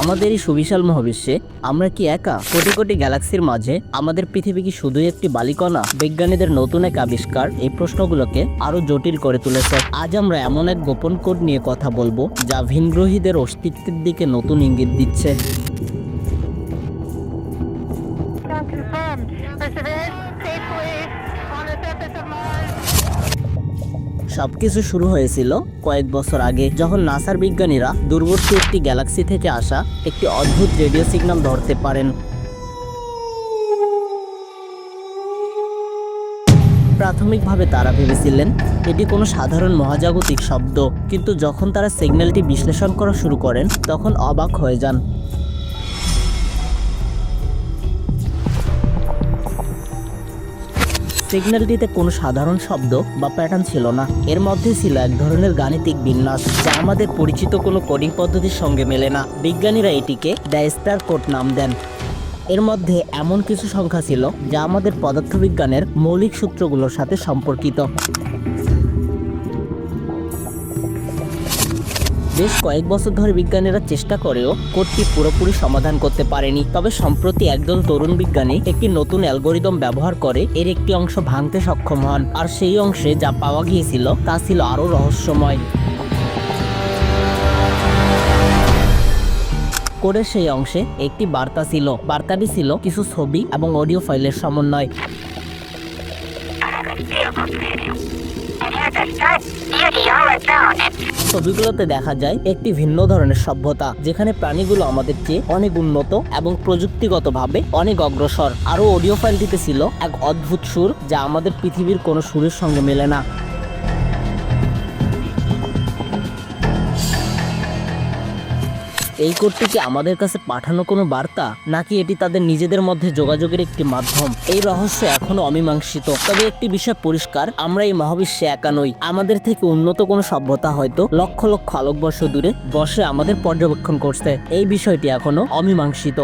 আমাদের এই সুবিশাল মহাবিশ্বে আমরা কি একা? কোটি কোটি গ্যালাক্সির মাঝে আমাদের পৃথিবী কি শুধুই একটি বালিকণা? বিজ্ঞানীদের নতুন এক আবিষ্কার এই প্রশ্নগুলোকে আরো জটিল করে তুলেছে। আজ আমরা এমন এক গোপন কোড নিয়ে কথা বলবো যা ভিনগ্রহীদের অস্তিত্বের দিকে নতুন ইঙ্গিত দিচ্ছে। সবকিছু শুরু হয়েছিল কয়েক বছর আগে, যখন নাসার বিজ্ঞানীরা দূরবর্তী একটি গ্যালাক্সি থেকে আসা একটি অদ্ভুত রেডিও সিগন্যাল ধরতে পারেন। প্রাথমিকভাবে তারা ভেবেছিলেন এটি কোনো সাধারণ মহাজাগতিক শব্দ, কিন্তু যখন তারা সিগন্যালটি বিশ্লেষণ করা শুরু করেন তখন অবাক হয়ে যান। সিগন্যালটিতে কোনো সাধারণ শব্দ বা প্যাটার্ন ছিল না, এর মধ্যে ছিল এক ধরনের গাণিতিক বিন্যাস যা আমাদের পরিচিত কোনো কোডিং পদ্ধতির সঙ্গে মেলে না। বিজ্ঞানীরা এটিকে দ্য স্টার কোড নাম দেন। এর মধ্যে এমন কিছু সংখ্যা ছিল যা আমাদের পদার্থবিজ্ঞানের মৌলিক সূত্রগুলোর সাথে সম্পর্কিত। বেশ কয়েক বছর ধরে বিজ্ঞানীরা চেষ্টা করেও কোডটি পুরোপুরি সমাধান করতে পারেনি। তবে সম্প্রতি একদল তরুণ বিজ্ঞানী একটি নতুন অ্যালগোরিদম ব্যবহার করে এর একটি অংশ ভাঙতে সক্ষম হন, আর সেই অংশে যা পাওয়া গিয়েছিল তা ছিল আরও রহস্যময়। কোডের সেই অংশে একটি বার্তা ছিল। বার্তাটি ছিল কিছু ছবি এবং অডিও ফাইলের সমন্বয়। ছবিগুলোতে দেখা যায় একটি ভিন্ন ধরনের সভ্যতা, যেখানে প্রাণীগুলো আমাদের চেয়ে অনেক উন্নত এবং প্রযুক্তিগতভাবে অনেক অগ্রসর। আরও অডিও ফাইলটিতে ছিল এক অদ্ভুত সুর যা আমাদের পৃথিবীর কোনো সুরের সঙ্গে মেলে না। এই কোডটি কি আমাদের কাছে পাঠানো কোনো বার্তা, নাকি এটি তাদের নিজেদের মধ্যে যোগাযোগের একটি মাধ্যম? এই রহস্য এখনো অমীমাংসিত। তবে একটি বিষয় পরিষ্কার, আমরা এই মহাবিশ্বে একা নই। আমাদের থেকে উন্নত কোনো সভ্যতা হয়তো লক্ষ লক্ষ আলোকবর্ষ দূরে বসে আমাদের পর্যবেক্ষণ করছে। এই বিষয়টি এখনো অমীমাংসিত।